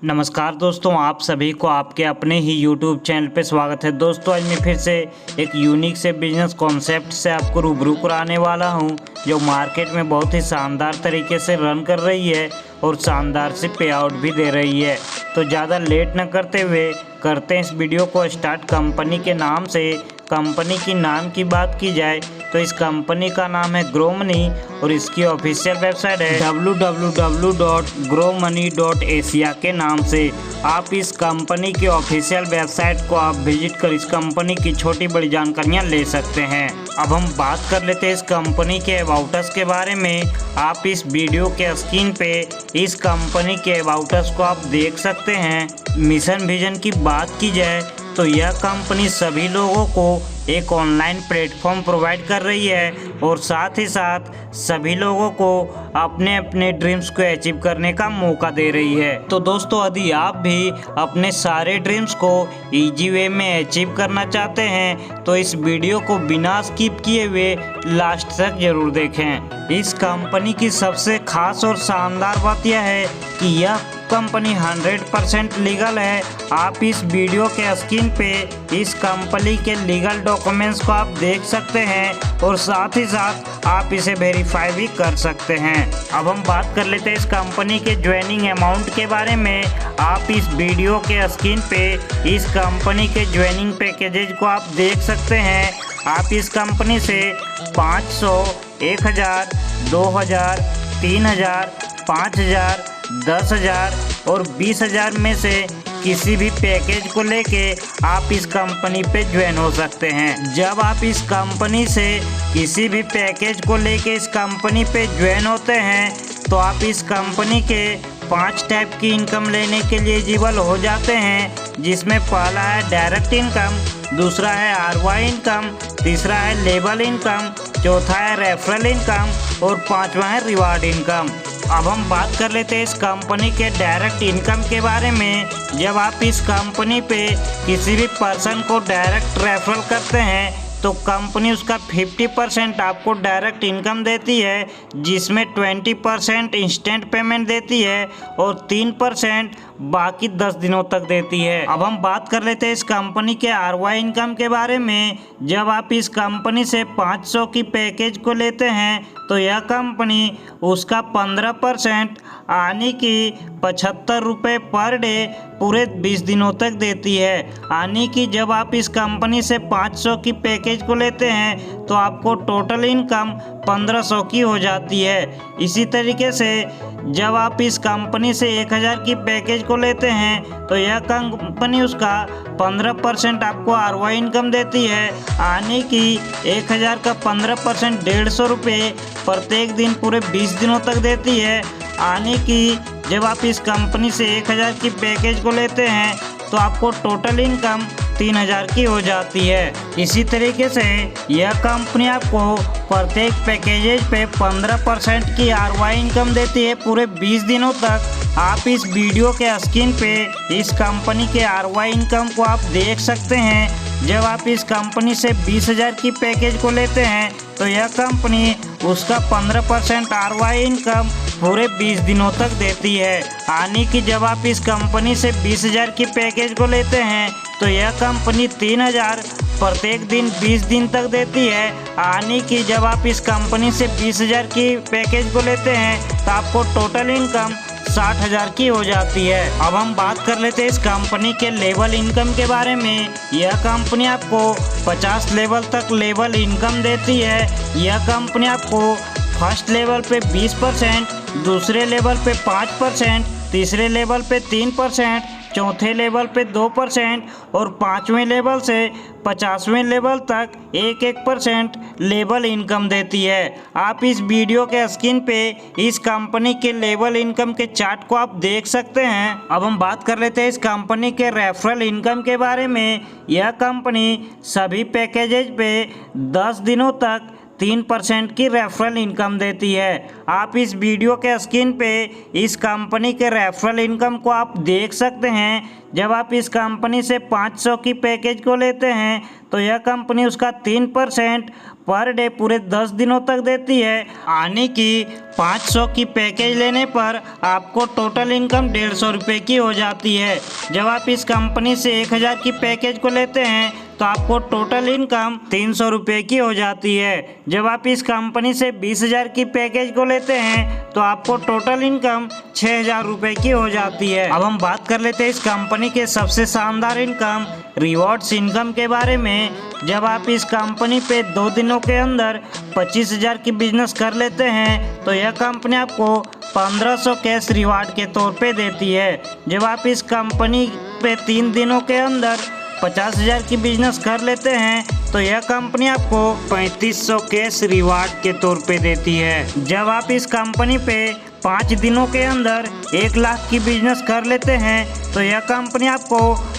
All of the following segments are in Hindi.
नमस्कार दोस्तों, आप सभी को आपके अपने ही YouTube चैनल पे स्वागत है। दोस्तों, आज मैं फिर से एक यूनिक से बिजनेस कॉन्सेप्ट से आपको रूबरू कराने वाला हूं, जो मार्केट में बहुत ही शानदार तरीके से रन कर रही है और शानदार से पे आउट भी दे रही है। तो ज़्यादा लेट न करते हुए करते हैं इस वीडियो को स्टार्ट। कंपनी के नाम से, कंपनी की नाम की बात की जाए तो इस कंपनी का नाम है ग्रो मनी और इसकी ऑफिशियल वेबसाइट है www.growmoney.asia के नाम से। आप इस कंपनी की ऑफिशियल वेबसाइट को आप विजिट कर इस कंपनी की छोटी बड़ी जानकारियां ले सकते हैं। अब हम बात कर लेते हैं इस कंपनी के अबाउट अस के बारे में। आप इस वीडियो के स्क्रीन पे इस कंपनी के अबाउट अस को आप देख सकते हैं। मिशन विजन की बात की जाए तो यह कंपनी सभी लोगों को एक ऑनलाइन प्लेटफॉर्म प्रोवाइड कर रही है और साथ ही साथ सभी लोगों को अपने अपने ड्रीम्स को अचीव करने का मौका दे रही है। तो दोस्तों, यदि आप भी अपने सारे ड्रीम्स को इजी वे में अचीव करना चाहते हैं तो इस वीडियो को बिना स्किप किए हुए लास्ट तक जरूर देखें। इस कंपनी की सबसे खास और शानदार बात यह है कि यह कंपनी 100% लीगल है। आप इस वीडियो के स्क्रीन पे इस कंपनी के लीगल डॉक्यूमेंट्स को आप देख सकते हैं और साथ ही साथ आप इसे वेरीफाई भी कर सकते हैं। अब हम बात कर लेते हैं इस कंपनी के ज्वाइनिंग अमाउंट के बारे में। आप इस वीडियो के स्क्रीन पे इस कंपनी के ज्वाइनिंग पैकेजेज को आप देख सकते हैं। आप इस कंपनी से 500, 1000, 2000, 3000, 5000, 10,000 और 20,000 में से किसी भी पैकेज को लेके आप इस कंपनी पे ज्वाइन हो सकते हैं। जब आप इस कंपनी से किसी भी पैकेज को लेके इस कंपनी पे ज्वाइन होते हैं तो आप इस कंपनी के 5 टाइप की इनकम लेने के लिए एलिजिबल हो जाते हैं, जिसमें पहला है डायरेक्ट इनकम, दूसरा है ROI इनकम, तीसरा है लेबल इनकम, चौथा है रेफरल इनकम और पांचवा है रिवार्ड इनकम। अब हम बात कर लेते हैं इस कंपनी के डायरेक्ट इनकम के बारे में। जब आप इस कंपनी पे किसी भी पर्सन को डायरेक्ट रेफरल करते हैं तो कंपनी उसका 50% आपको डायरेक्ट इनकम देती है, जिसमें 20% इंस्टेंट पेमेंट देती है और 3% बाकी 10 दिनों तक देती है। अब हम बात कर लेते हैं इस कंपनी के ROI इनकम के बारे में। जब आप इस कंपनी से 500 की पैकेज को लेते हैं तो यह कंपनी उसका 15% आने की 75 रुपये पर डे पूरे 20 दिनों तक देती है। आने की जब आप इस कंपनी से 500 की पैकेज को लेते हैं तो आपको टोटल इनकम 1500 की हो जाती है। इसी तरीके से जब आप इस कंपनी से 1000 की पैकेज को लेते हैं तो यह कंपनी उसका 15% आपको ROI इनकम देती है। आने की 1000 का 15% 150 रुपये प्रत्येक दिन पूरे 20 दिनों तक देती है। आने की जब आप इस कंपनी से 1000 की पैकेज को लेते हैं तो आपको टोटल इनकम 3000 की हो जाती है। इसी तरीके से यह कंपनी आपको प्रत्येक पैकेजेज पे 15% की ROI इनकम देती है पूरे 20 दिनों तक। आप इस वीडियो के स्क्रीन पे इस कंपनी के ROI इनकम को आप देख सकते हैं। जब आप इस कंपनी से 20,000 की पैकेज को लेते हैं तो यह कंपनी उसका 15% ROI इनकम पूरे 20 दिनों तक देती है। आने की जब आप इस कंपनी से 20,000 की पैकेज को लेते हैं तो यह कंपनी 3,000 प्रत्येक दिन 20 दिन तक देती है। आने की जब आप इस कंपनी से 20,000 की पैकेज को लेते हैं तो आपको टोटल इनकम 60,000 की हो जाती है। अब हम बात कर लेते हैं इस कंपनी के लेवल इनकम के बारे में। यह कंपनी आपको 50 लेवल तक लेवल इनकम देती है। यह कंपनी आपको फर्स्ट लेवल पे 20%, दूसरे लेवल पे 5%, तीसरे लेवल पे 3%, चौथे लेवल पे 2% और 5वें लेवल से 50वें लेवल तक 1% लेवल इनकम देती है। आप इस वीडियो के स्क्रीन पे इस कंपनी के लेवल इनकम के चार्ट को आप देख सकते हैं। अब हम बात कर लेते हैं इस कंपनी के रेफरल इनकम के बारे में। यह कंपनी सभी पैकेजेज पे 10 दिनों तक 3% की रेफरल इनकम देती है। आप इस वीडियो के स्क्रीन पे इस कंपनी के रेफरल इनकम को आप देख सकते हैं। जब आप इस कंपनी से 500 की पैकेज को लेते हैं तो यह कंपनी उसका 3% पर डे पूरे 10 दिनों तक देती है। यानी कि 500 की पैकेज लेने पर आपको टोटल इनकम 150 रुपये की हो जाती है। जब आप इस कंपनी से 1000 की पैकेज को लेते हैं तो आपको टोटल इनकम 300 रुपये की हो जाती है। जब आप इस कंपनी से 20,000 की पैकेज को लेते हैं तो आपको टोटल इनकम 6,000 रुपये की हो जाती है। अब हम बात कर लेते हैं इस कंपनी के सबसे शानदार इनकम रिवॉर्ड्स इनकम के बारे में। जब आप इस कंपनी पे 2 दिनों के अंदर 25,000 की बिजनेस कर लेते हैं तो यह कंपनी आपको 1500 कैश रिवार्ड के तौर पे देती है। जब आप इस कंपनी पे 3 दिनों के अंदर 50,000 की बिजनेस कर लेते हैं तो यह कंपनी आपको 3500 कैश रिवार्ड के तौर पे देती है। जब आप इस कंपनी पे 5 दिनों के अंदर 1 लाख की बिजनेस कर लेते हैं तो यह कंपनी आपको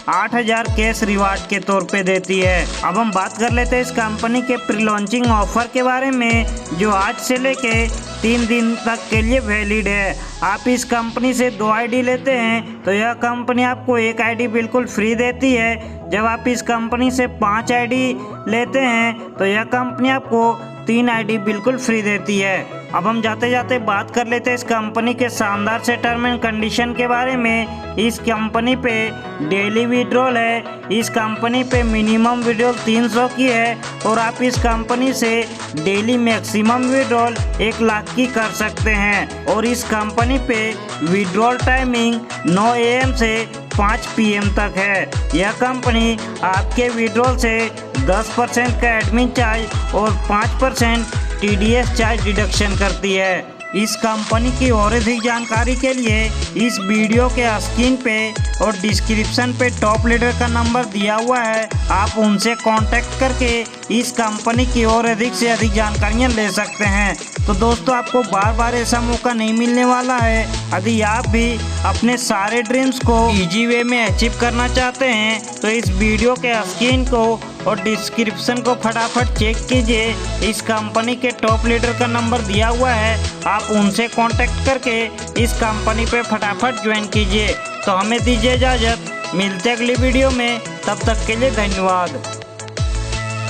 8,000 कैश रिवार्ड के तौर पे देती है। अब हम बात कर लेते हैं इस कंपनी के प्री लॉन्चिंग ऑफर के बारे में, जो आज से लेके 3 दिन तक के लिए वैलिड है। आप इस कंपनी से 2 आईडी लेते हैं तो यह कंपनी आपको 1 आईडी बिल्कुल फ्री देती है। जब आप इस कंपनी से 5 आईडी लेते हैं तो यह कंपनी आपको 3 आईडी बिल्कुल फ्री देती है। अब हम जाते जाते बात कर लेते हैं इस कंपनी के शानदार से टर्म एंड कंडीशन के बारे में। इस कंपनी पे डेली विड्रॉल है। इस कंपनी पे मिनिमम विड्रॉल 300 की है और आप इस कंपनी से डेली मैक्सिमम विड्रॉल 1 लाख की कर सकते हैं। और इस कंपनी पे विड्रॉल टाइमिंग 9 AM से 5 PM तक है। यह कंपनी आपके विड्रॉल से 10% का एडमिन चार्ज और 5% TDS चार्ज डिडक्शन करती है। इस कंपनी की और अधिक जानकारी के लिए इस वीडियो के स्क्रीन पे और डिस्क्रिप्शन पे टॉप लीडर का नंबर दिया हुआ है, आप उनसे कांटेक्ट करके इस कंपनी की और अधिक से अधिक जानकारियां ले सकते हैं। तो दोस्तों, आपको बार बार ऐसा मौका नहीं मिलने वाला है। यदि आप भी अपने सारे ड्रीम्स को इजी वे में अचीव करना चाहते हैं तो इस वीडियो के स्क्रीन को और डिस्क्रिप्शन को फटाफट चेक कीजिए। इस कंपनी के टॉप लीडर का नंबर दिया हुआ है, आप उनसे कांटेक्ट करके इस कंपनी पे फटाफट ज्वाइन कीजिए। तो हमें दीजिए इजाज़त, मिलते अगली वीडियो में, तब तक के लिए धन्यवाद।